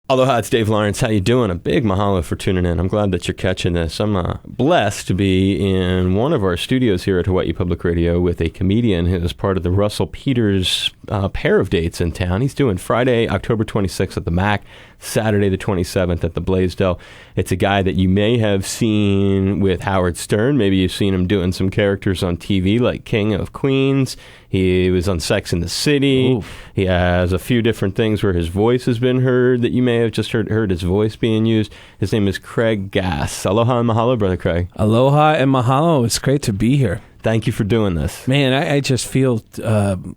Aloha, it's Dave Lawrence. How you doing? A big mahalo for tuning in. I'm glad that you're catching this. I'm blessed to be in one of our studios here at Hawaii Public Radio with a comedian who is part of the Russell Peters pair of dates in town. He's doing Friday, October 26th at the MAC, Saturday the 27th at the Blaisdell. It's a guy that you may have seen with Howard Stern. Maybe you've seen him doing some characters on TV like King of Queens. He was on Sex and the City. Oof. He has a few different things where his voice has been heard that you may have just heard his voice being used. His name is Craig Gass. Aloha and mahalo, Brother Craig. Aloha and mahalo. It's great to be here. Thank you for doing this. Man, I just feel,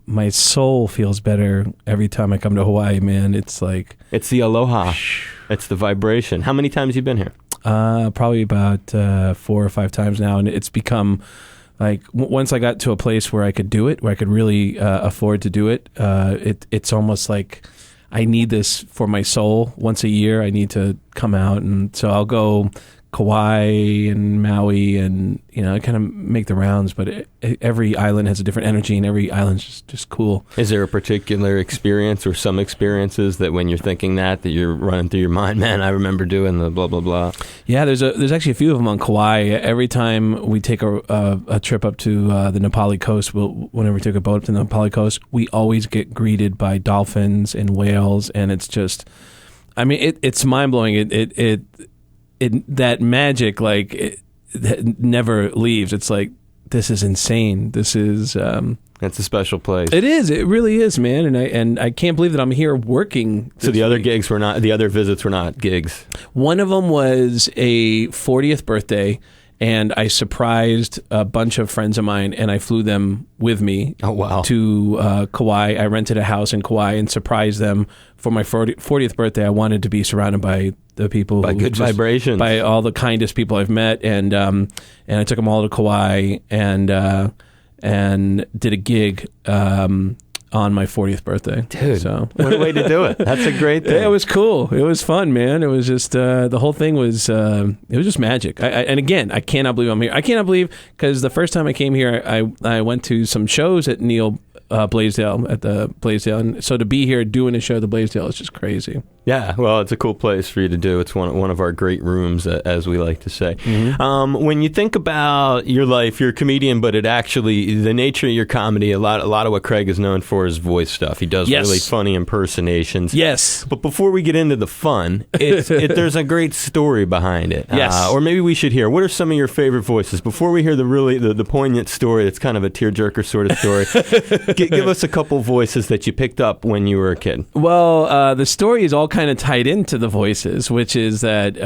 my soul feels better every time I come to Hawaii, man. It's like... It's the aloha. It's the vibration. How many times have you been here? Probably about 4 or 5 times now, and it's become... Like, once I got to a place where I could do it, where I could really afford to do it, it's almost like I need this for my soul. Once a year, I need to come out. And so I'll go Kauai and Maui and, I kind of make the rounds. But every island has a different energy, and every island's just cool. Is there a particular experience or some experiences that when you're thinking that you're running through your mind, man, I remember doing the blah, blah, blah? Yeah, there's actually a few of them on Kauai. Every time we take a trip up to the Nepali coast, whenever we take a boat up to the Nepali coast, we always get greeted by dolphins and whales, and it's just, it's mind-blowing. That magic, it never leaves. It's like, this is insane. This is... It's a special place. It is. It really is, man. And I can't believe that I'm here working. So the other visits were not gigs? One of them was a 40th birthday, and I surprised a bunch of friends of mine, and I flew them with me to Kauai. I rented a house in Kauai and surprised them for my 40th birthday. I wanted to be surrounded by the people, by good vibrations, by all the kindest people I've met, and I took them all to Kauai and did a gig on my 40th birthday. Dude, so what a way to do it. That's a great thing. Yeah, it was cool. It was fun, man. It was just, the whole thing was, it was just magic. And again, I cannot believe I'm here. I cannot believe, because the first time I came here, I went to some shows at Neil Blaisdell, at the Blaisdell. And so to be here doing a show at the Blaisdell is just crazy. Yeah, well, it's a cool place for you to do. It's one of our great rooms, as we like to say. Mm-hmm. When you think about your life, you're a comedian, but the nature of your comedy, a lot of what Craig is known for is voice stuff. He does really funny impersonations. Yes. But before we get into the fun, there's a great story behind it. Yes. Or maybe we should hear, what are some of your favorite voices? Before we hear the poignant story, it's kind of a tearjerker sort of story. Give us a couple voices that you picked up when you were a kid. Well, the story is all kind of tied into the voices, which is that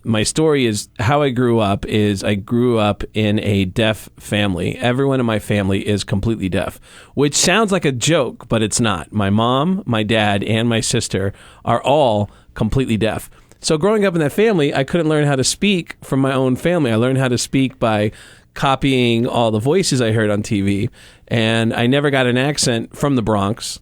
my story is how I grew up in a deaf family. Everyone in my family is completely deaf, which sounds like a joke, but it's not. My mom, my dad, and my sister are all completely deaf. So growing up in that family, I couldn't learn how to speak from my own family. I learned how to speak by copying all the voices I heard on TV, and I never got an accent from the Bronx,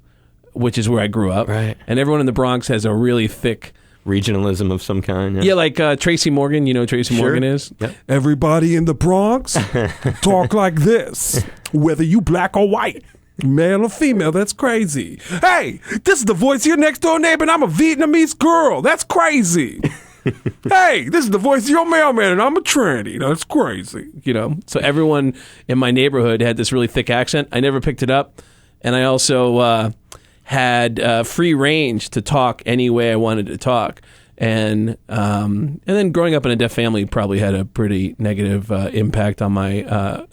which is where I grew up. Right. And everyone in the Bronx has a really thick... regionalism of some kind. Yeah, like Tracy Morgan. You know who Tracy Morgan is? Yep. Everybody in the Bronx talk like this, whether you black or white, male or female. That's crazy. Hey, this is the voice of your next door neighbor, and I'm a Vietnamese girl. That's crazy. Hey, this is the voice of your mailman, and I'm a tranny. That's crazy. So everyone in my neighborhood had this really thick accent. I never picked it up. And I also had free range to talk any way I wanted to talk. And then growing up in a deaf family probably had a pretty negative impact on my...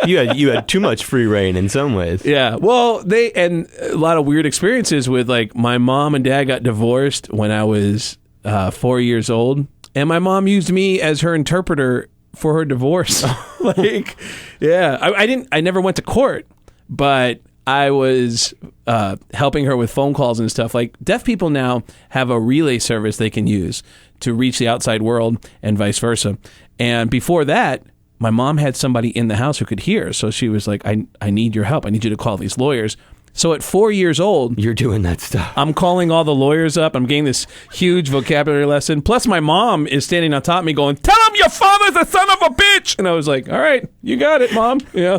You had too much free reign in some ways. Yeah. Well, and a lot of weird experiences with, like, my mom and dad got divorced when I was 4 years old. And my mom used me as her interpreter for her divorce. I never went to court, but I was helping her with phone calls and stuff. Like, deaf people now have a relay service they can use to reach the outside world and vice versa. And before that, my mom had somebody in the house who could hear. So she was like, I need your help. I need you to call these lawyers. So at 4 years old, you're doing that stuff. I'm calling all the lawyers up. I'm getting this huge vocabulary lesson. Plus, my mom is standing on top of me going, "Tell him your father's a son of a bitch." And I was like, "All right, you got it, Mom." So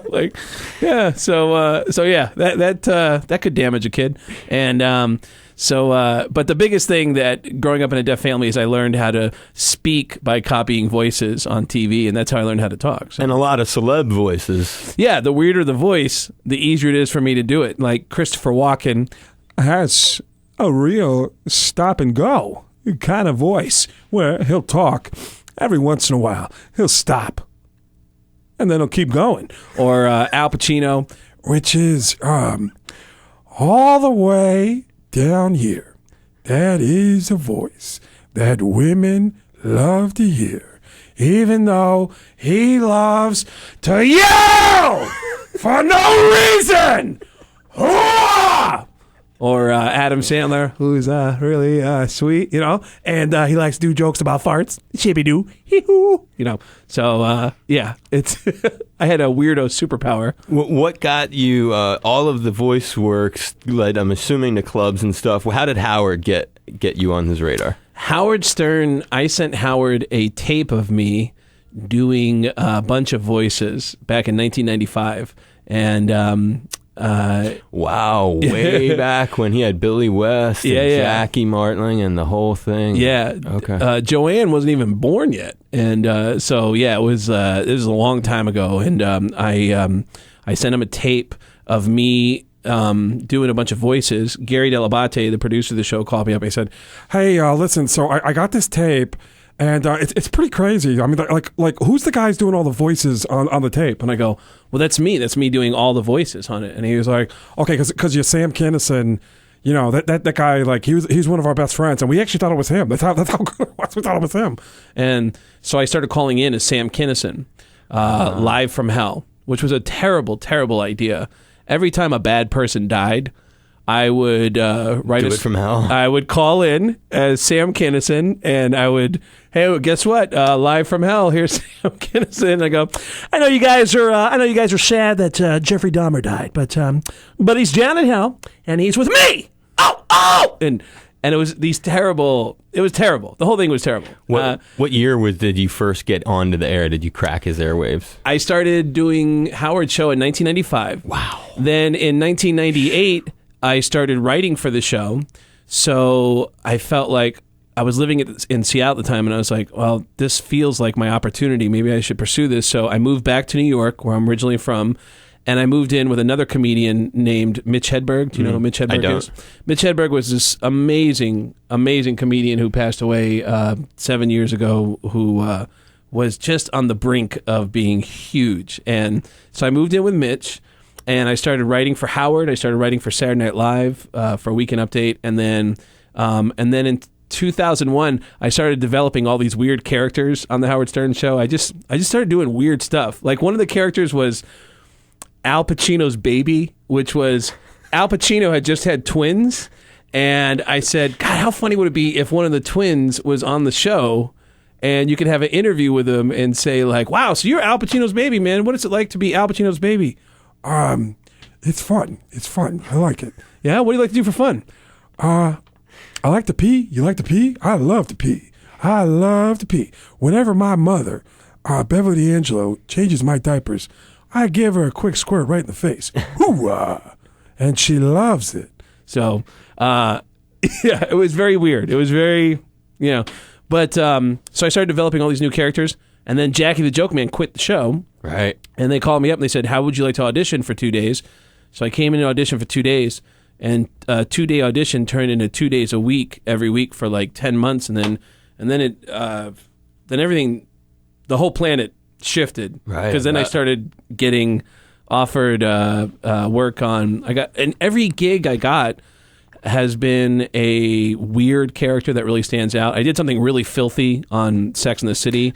that could damage a kid. And So, but the biggest thing that growing up in a deaf family is I learned how to speak by copying voices on TV, and that's how I learned how to talk. So, And a lot of celeb voices. yeah, the weirder the voice, the easier it is for me to do it. Like Christopher Walken has a real stop and go kind of voice where he'll talk every once in a while. He'll stop and then he'll keep going. or Al Pacino. Which is all the way down here. That is a voice that women love to hear, even though he loves to yell for no reason. Hoo-ah! Or Adam Sandler, Who's really sweet, and he likes to do jokes about farts. Chippy doo, hee hoo. So yeah, it's I had a weirdo superpower. What got you all of the voice works, led, I'm assuming, to clubs and stuff? How did Howard get you on his radar? Howard Stern, I sent Howard a tape of me doing a bunch of voices back in 1995, and Wow, way back when he had Billy West and Yeah. Jackie Martling and the whole thing. yeah, Okay. Joanne wasn't even born yet, and so yeah, it was a long time ago, and I sent him a tape of me doing a bunch of voices. Gary Delabate, the producer of the show, called me up and he said, Hey, listen. So I got this tape, and it's pretty crazy. I mean, like who's the guys doing all the voices on the tape? and I go, well, that's me. That's me doing all the voices on it. And he was like, Okay, because you're Sam Kinison. That guy, like he's one of our best friends, and we actually thought it was him. That's how good it was. We thought it was him. and so I started calling in as Sam Kinison, live from hell, which was a terrible, terrible idea. Every time a bad person died, I would write Do it from hell. I would call in as Sam Kinison, and I would, hey, guess what? Live from hell. Here's Sam Kinison. I go, I know you guys are sad that Jeffrey Dahmer died, but he's down in hell, and he's with me. Oh, and it was these terrible. It was terrible. The whole thing was terrible. What year did you first get onto the air? Did you crack his airwaves? I started doing Howard's show in 1995. Wow. Then in 1998, I started writing for the show. So I felt like I was living in Seattle at the time, and I was like, well, this feels like my opportunity. Maybe I should pursue this. So I moved back to New York, where I'm originally from, and I moved in with another comedian named Mitch Hedberg. Do you know who Mitch Hedberg I don't. is? Mitch Hedberg was this amazing, amazing comedian who passed away 7 years ago, who was just on the brink of being huge. And so I moved in with Mitch, and I started writing for Howard. I started writing for Saturday Night Live for Weekend Update, and then in 2001, I started developing all these weird characters on the Howard Stern show. I just started doing weird stuff. Like one of the characters was Al Pacino's baby, which was Al Pacino had just had twins, and I said, God, how funny would it be if one of the twins was on the show, and you could have an interview with him and say like, wow, so you're Al Pacino's baby, man. What is it like to be Al Pacino's baby? It's fun. It's fun. I like it. Yeah, what do you like to do for fun? I like to pee. You like to pee? I love to pee. I love to pee. Whenever my mother, Beverly D'Angelo, changes my diapers, I give her a quick squirt right in the face. Hoo-ah! And she loves it. So, yeah, it was very weird. It was very, but so I started developing all these new characters, and then Jackie the Joke Man quit the show, Right. and they called me up and they said, how would you like to audition for 2 days? So I came in and auditioned for 2 days, and a 2-day audition turned into 2 days a week every week for like 10 months, and then everything, the whole planet shifted, Right, because then I started getting offered work on. And every gig I got has been a weird character that really stands out. I did something really filthy on Sex and the City.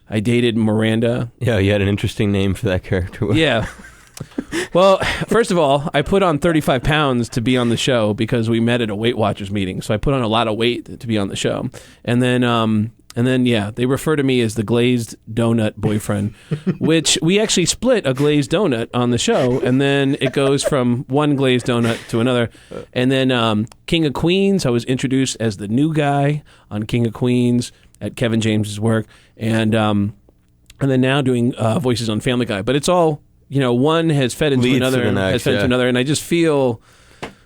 I dated Miranda. Yeah, you had an interesting name for that character. Yeah. Well, first of all, I put on 35 pounds to be on the show because we met at a Weight Watchers meeting. So I put on a lot of weight to be on the show. And then, yeah, they refer to me as the glazed donut boyfriend, which we actually split a glazed donut on the show. And then it goes from one glazed donut to another. And then King of Queens, I was introduced as the new guy on King of Queens at Kevin James's work. And then now doing voices on Family Guy. But it's all, one has fed into Leads to another, the next, has fed into yeah. another. And I just feel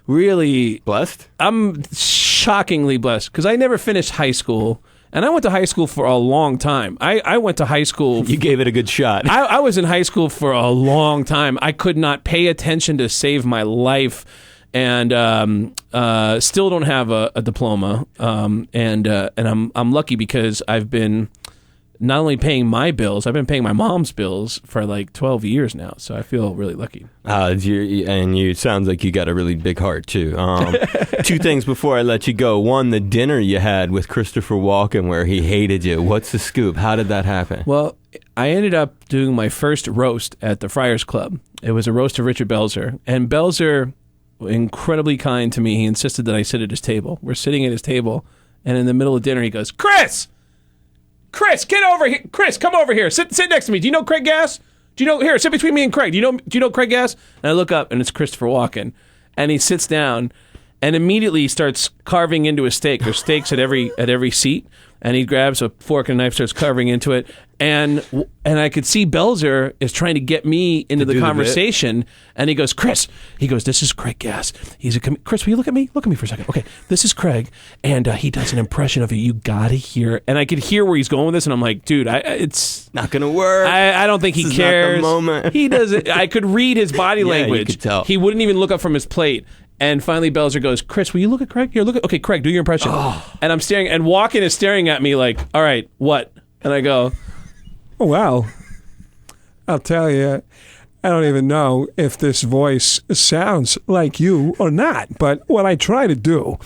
really Blessed? I'm shockingly blessed because I never finished high school. And I went to high school for a long time. I went to high school. You gave it a good shot. I was in high school for a long time. I could not pay attention to save my life, and still don't have a diploma. And I'm lucky because I've been not only paying my bills, I've been paying my mom's bills for like 12 years now. So I feel really lucky. And you sounds like you got a really big heart too. Two things before I let you go. One, the dinner you had with Christopher Walken where he hated you. What's the scoop? How did that happen? Well, I ended up doing my first roast at the Friars Club. It was a roast of Richard Belzer. And Belzer, incredibly kind to me, he insisted that I sit at his table. We're sitting at his table, and in the middle of dinner he goes, Chris, get over here. Chris, come over here. Sit next to me. Do you know Craig Gass? Here, sit between me and Craig. Do you know Craig Gass? And I look up, and it's Christopher Walken. And he sits down and immediately starts carving into a steak. There's steaks at every seat. And he grabs a fork and knife, starts carving into it. And I could see Belzer is trying to get me into the conversation. And he goes, Chris. He goes, this is Craig Gass. Chris, will you look at me? Look at me for a second. Okay, this is Craig. And he does an impression of you. You got to hear. And I could hear where he's going with this. And I'm like, dude, it's not going to work. I don't think he cares. Not the moment. He doesn't. I could read his body language. You could tell. He wouldn't even look up from his plate. And finally, Belzer goes, Chris, will you look at Craig? Here, okay, Craig, do your impression. Oh. And I'm staring, and Walken is staring at me like, all right, what? And I go, well, I'll tell you, I don't even know if this voice sounds like you or not. But what I try to do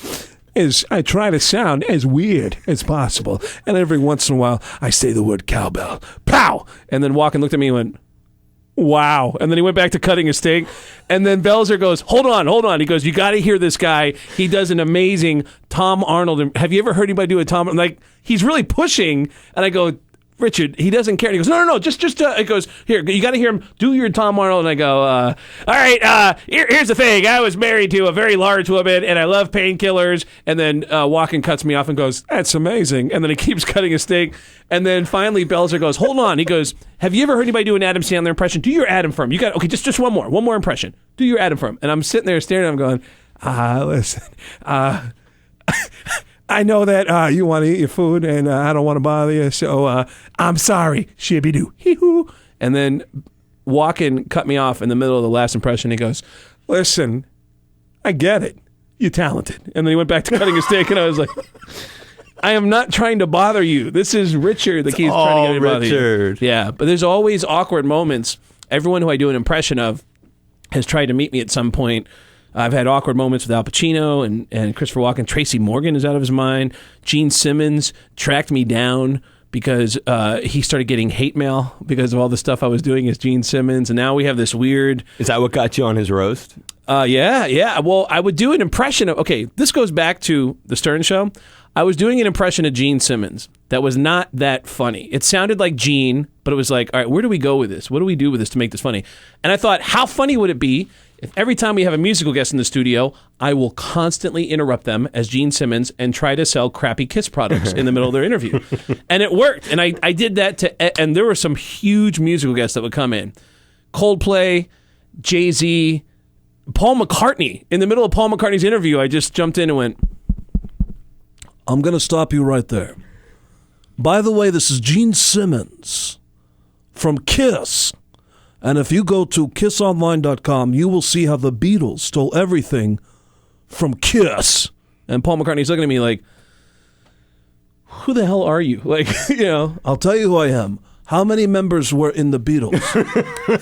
is I try to sound as weird as possible. And every once in a while, I say the word cowbell. Pow! And then Walken looked at me and went, wow. And then he went back to cutting his steak. And then Belzer goes, hold on. He goes, you got to hear this guy. He does an amazing Tom Arnold. Have you ever heard anybody do a Tom? Like, he's really pushing. And I go, Richard, he doesn't care. And he goes, no, just it goes, here, you got to hear him do your Tom Arnold. And I go, all right, here's the thing. I was married to a very large woman, and I love painkillers. And then Walken cuts me off and goes, that's amazing. And then he keeps cutting his steak. And then finally Belzer goes, hold on. He goes, have you ever heard anybody do an Adam Sandler impression? Do your Adam for him. You got, okay, just one more impression. Do your Adam for him. And I'm sitting there staring at him going, listen, I know that you want to eat your food, and I don't want to bother you, so I'm sorry. Shibby-doo. Hee-hoo. And then Walken cut me off in the middle of the last impression. He goes, listen, I get it. You're talented. And then he went back to cutting his steak, and I was like, I am not trying to bother you. This is Richard that keeps trying to get me to bother Richard. you. Yeah, but there's always awkward moments. Everyone who I do an impression of has tried to meet me at some point. I've had awkward moments with Al Pacino and Christopher Walken. Tracy Morgan is out of his mind. Gene Simmons tracked me down because he started getting hate mail because of all the stuff I was doing as Gene Simmons. And now we have this weird... Is that what got you on his roast? Yeah. Well, I would do an impression of... Okay, this goes back to The Stern Show. I was doing an impression of Gene Simmons that was not that funny. It sounded like Gene, but it was like, all right, where do we go with this? What do we do with this to make this funny? And I thought, how funny would it be if every time we have a musical guest in the studio, I will constantly interrupt them as Gene Simmons and try to sell crappy Kiss products in the middle of their interview. And it worked. And I did that and there were some huge musical guests that would come in. Coldplay, Jay-Z, Paul McCartney. In the middle of Paul McCartney's interview, I just jumped in and went, I'm going to stop you right there. By the way, this is Gene Simmons from Kiss. And if you go to kissonline.com, you will see how the Beatles stole everything from Kiss. And Paul McCartney's looking at me like, who the hell are you? Like, I'll tell you who I am. How many members were in the Beatles?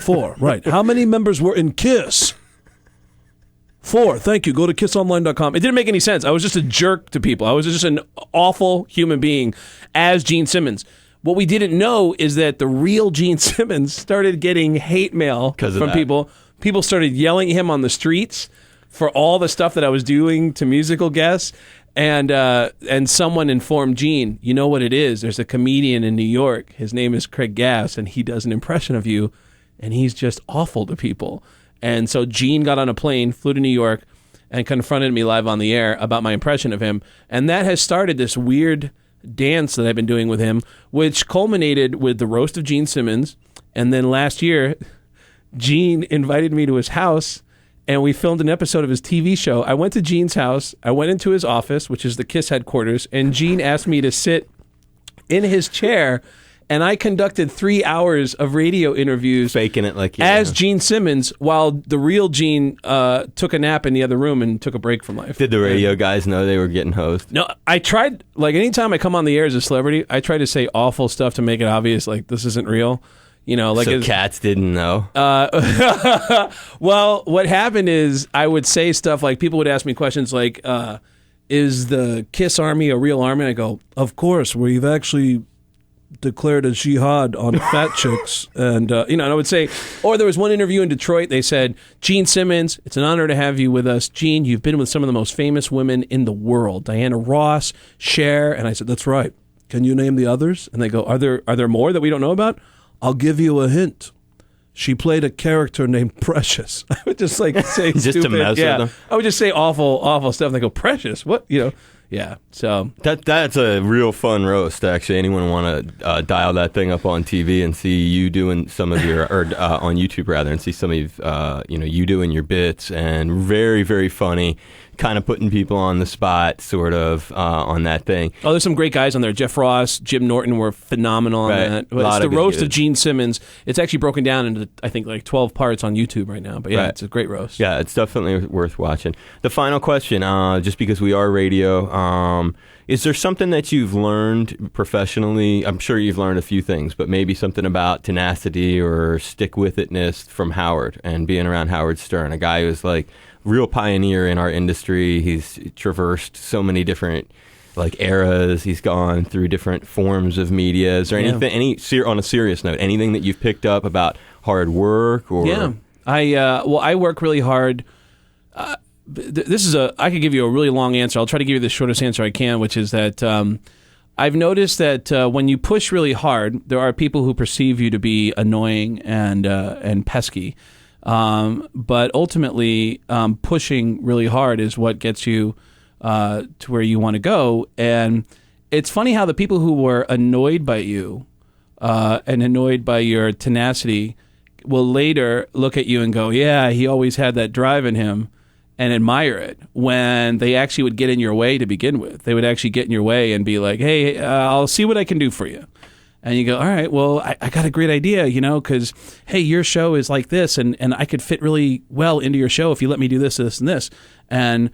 4, right. How many members were in Kiss? 4, thank you. Go to kissonline.com. It didn't make any sense. I was just a jerk to people. I was just an awful human being as Gene Simmons. What we didn't know is that the real Gene Simmons started getting hate mail from people. People started yelling at him on the streets for all the stuff that I was doing to musical guests. And someone informed Gene, you know what it is? There's a comedian in New York. His name is Craig Gass, and he does an impression of you, and he's just awful to people. And so Gene got on a plane, flew to New York, and confronted me live on the air about my impression of him. And that has started this weird dance that I've been doing with him, which culminated with the roast of Gene Simmons. And then last year, Gene invited me to his house, and we filmed an episode of his TV show. I went to Gene's house. I went into his office, which is the KISS headquarters, and Gene asked me to sit in his chair, and I conducted 3 hours of radio interviews Faking it like you as Gene Simmons, while the real Gene took a nap in the other room and took a break from life. Did the radio guys know they were getting hosed? No, I tried, like, anytime I come on the air as a celebrity, I try to say awful stuff to make it obvious, like, this isn't real. You know, like, so cats didn't know. Well, what happened is I would say stuff like, people would ask me questions like, is the KISS Army a real army? And I go, of course, we've actually declared a jihad on fat chicks. And, and I would say, or there was one interview in Detroit, they said, Gene Simmons, it's an honor to have you with us. Gene, you've been with some of the most famous women in the world, Diana Ross, Cher. And I said, that's right. Can you name the others? And they go, are there more that we don't know about? I'll give you a hint. She played a character named Precious. I would just like say just stupid. to mess with them. I would just say awful stuff. And they go, Precious? What? Yeah. So that's a real fun roast. Actually, anyone want to dial that thing up on TV and see you doing some of your, or on YouTube rather, and see some of you doing your bits, and very, very funny. Kind of putting people on the spot, sort of, on that thing. Oh, there's some great guys on there. Jeff Ross, Jim Norton were phenomenal on that. But it's the roast of Gene Simmons. It's actually broken down into, I think, like 12 parts on YouTube right now. But yeah, It's a great roast. Yeah, it's definitely worth watching. The final question, just because we are radio, is there something that you've learned professionally? I'm sure you've learned a few things, but maybe something about tenacity or stick-with-itness from Howard and being around Howard Stern, a guy who's like real pioneer in our industry. He's traversed so many different eras. He's gone through different forms of media. Is there anything, on a serious note, anything that you've picked up about hard work? Or I work really hard. I could give you a really long answer. I'll try to give you the shortest answer I can, which is that I've noticed that when you push really hard, there are people who perceive you to be annoying and pesky. But ultimately, pushing really hard is what gets you to where you want to go. And it's funny how the people who were annoyed by you and annoyed by your tenacity will later look at you and go, yeah, he always had that drive in him, and admire it, when they actually would get in your way to begin with. They would actually get in your way and be like, hey, I'll see what I can do for you. And you go, all right, well, I got a great idea, because, hey, your show is like this, and I could fit really well into your show if you let me do this, this, and this. And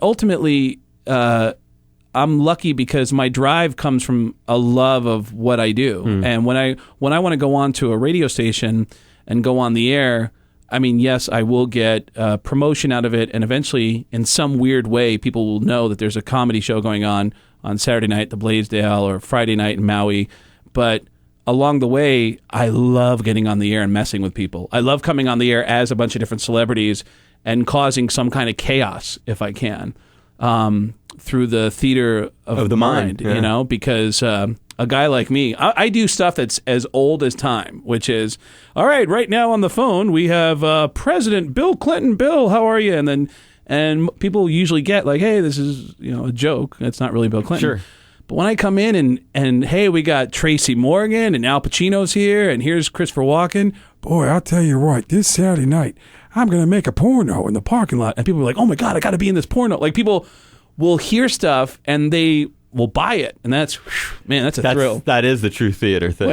ultimately, I'm lucky because my drive comes from a love of what I do. And when I want to go on to a radio station and go on the air, I mean, yes, I will get promotion out of it, and eventually, in some weird way, people will know that there's a comedy show going on Saturday night at the Blaisdell or Friday night in Maui. But along the way, I love getting on the air and messing with people. I love coming on the air as a bunch of different celebrities and causing some kind of chaos, if I can, through the theater of the mind, because a guy like me, I do stuff that's as old as time, which is, all right, right now on the phone, we have President Bill Clinton. Bill, how are you? And people usually get like, hey, this is, a joke. It's not really Bill Clinton. Sure. But when I come in and hey, we got Tracy Morgan and Al Pacino's here, and here's Christopher Walken. Boy, I'll tell you what, this Saturday night, I'm going to make a porno in the parking lot. And people are like, oh my God, I got to be in this porno. Like, people will hear stuff and they will buy it. And that's a thrill. That is the true theater thing.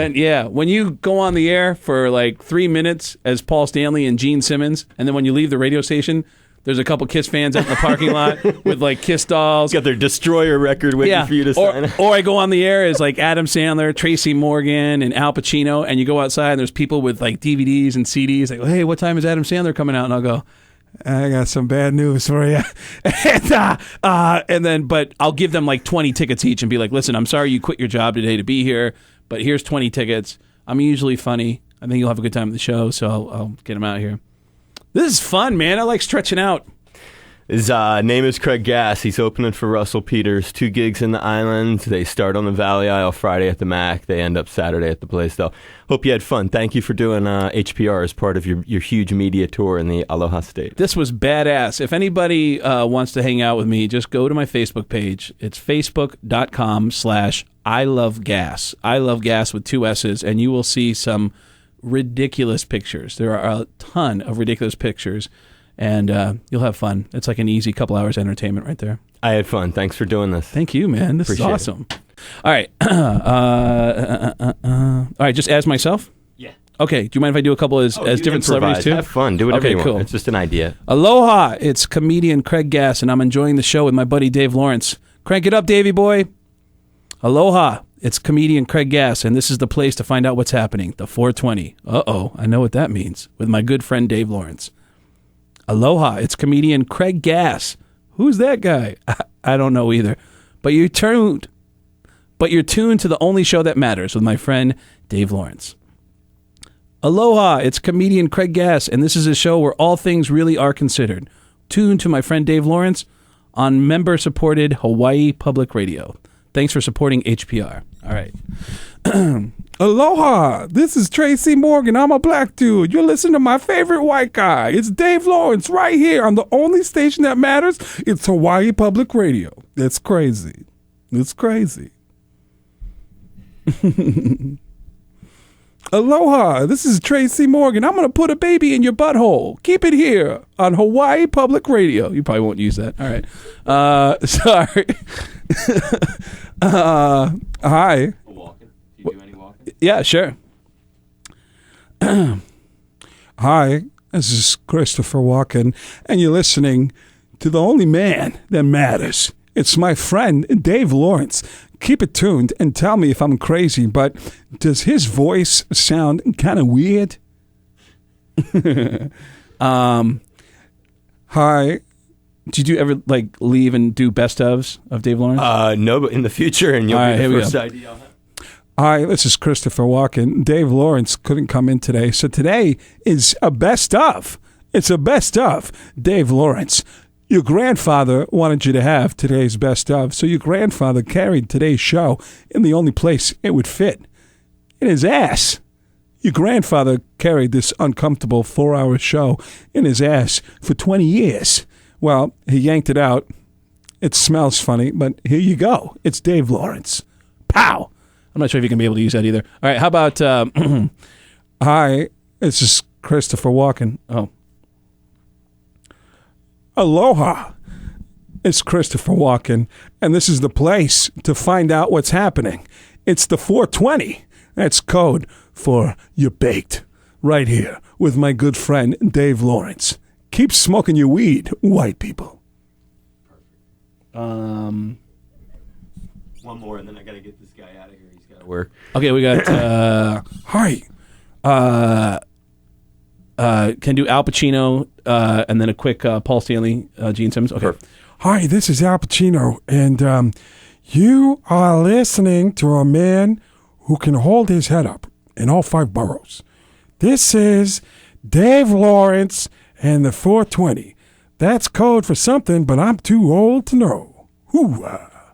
When you go on the air for like 3 minutes as Paul Stanley and Gene Simmons, and then when you leave the radio station, there's a couple KISS fans out in the parking lot with like KISS dolls. Got their Destroyer record waiting for you to sign. Or I go on the air as like Adam Sandler, Tracy Morgan, and Al Pacino, and you go outside and there's people with like DVDs and CDs. Like, hey, what time is Adam Sandler coming out? And I'll go, I got some bad news for you. But I'll give them like 20 tickets each and be like, listen, I'm sorry you quit your job today to be here, but here's 20 tickets. I'm usually funny. I think you'll have a good time at the show, so I'll get them out here. This is fun, man. I like stretching out. His name is Craig Gass. He's opening for Russell Peters. 2 gigs in the island. They start on the Valley Isle Friday at the Mac. They end up Saturday at the Blaisdell. Hope you had fun. Thank you for doing HPR as part of your huge media tour in the Aloha State. This was badass. If anybody wants to hang out with me, just go to my Facebook page. It's facebook.com/I love gas. I love gas with 2 S's, and you will see some ridiculous pictures. There are a ton of ridiculous pictures, and you'll have fun. It's like an easy couple hours entertainment right there. I had fun. Thanks for doing this. Thank you, man. This Appreciate is awesome. All right. All right, just as myself? Yeah. Okay, do you mind if I do a couple as different celebrities too? Have fun. Do whatever Okay, you want. cool. It's just an idea. Aloha, it's comedian Craig Gass, and I'm enjoying the show with my buddy Dave Lawrence. Crank it up, Davey boy. Aloha, it's comedian Craig Gass, and this is the place to find out what's happening. The 420. Uh-oh, I know what that means. With my good friend Dave Lawrence. Aloha, it's comedian Craig Gass. Who's that guy? I don't know either. But you're tuned to the only show that matters with my friend Dave Lawrence. Aloha, it's comedian Craig Gass, and this is a show where all things really are considered. Tune to my friend Dave Lawrence on member-supported Hawaii Public Radio. Thanks for supporting HPR. All right. Aloha, this is Tracy Morgan. I'm a black dude. You're listening to my favorite white guy. It's Dave Lawrence right here on the only station that matters. It's Hawaii Public Radio. It's crazy. It's crazy. Aloha, this is Tracy Morgan. I'm going to put a baby in your butthole. Keep it here on Hawaii Public Radio. You probably won't use that. All right. Sorry. Hi. Walking. Do you do any walking? Yeah, sure. Hi, this is Christopher Walken, and you're listening to the only man that matters. It's my friend, Dave Lawrence. Keep it tuned and tell me if I'm crazy, but does his voice sound kind of weird? Hi. Did you ever leave and do best ofs of Dave Lawrence? No, but in the future, and you'll All right, be here the we first go. idea. Hi, this is Christopher Walken. Dave Lawrence couldn't come in today, so today is a best of. It's a best of. Dave Lawrence, your grandfather wanted you to have today's best of, so your grandfather carried today's show in the only place it would fit, in his ass. Your grandfather carried this uncomfortable 4-hour show in his ass for 20 years. Well, he yanked it out. It smells funny, but here you go. It's Dave Lawrence. Pow! I'm not sure if you can be able to use that either. All right, how about... Hi, this is Christopher Walken. Oh. Aloha. It's Christopher Walken, and this is the place to find out what's happening. It's the 420. That's code for you're baked. Right here with my good friend Dave Lawrence. Keep smoking your weed, white people. One more, and then I got to get this guy out of here. He's got to work. Okay, we got... Hi. can do Al Pacino, and then a quick Paul Stanley, Gene Simmons. Okay. Perfect. Hi, this is Al Pacino, and you are listening to a man who can hold his head up in all 5 boroughs. This is Dave Lawrence and the 420. That's code for something, but I'm too old to know. Hoo-ah.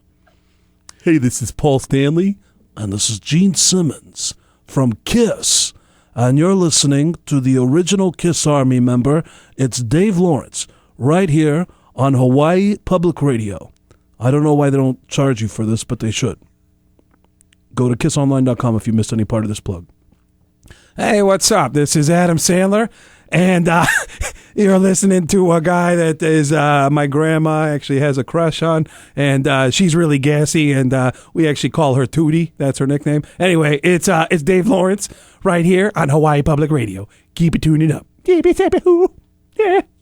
Hey, this is Paul Stanley, and this is Gene Simmons from KISS, and you're listening to the original KISS Army member. It's Dave Lawrence, right here on Hawaii Public Radio. I don't know why they don't charge you for this, but they should. Go to kissonline.com if you missed any part of this plug. Hey, what's up? This is Adam Sandler, and you're listening to a guy that is my grandma actually has a crush on, and she's really gassy, and we actually call her Tootie. That's her nickname. Anyway, it's Dave Lawrence right here on Hawaii Public Radio. Keep it tuning up. Keep it, yeah.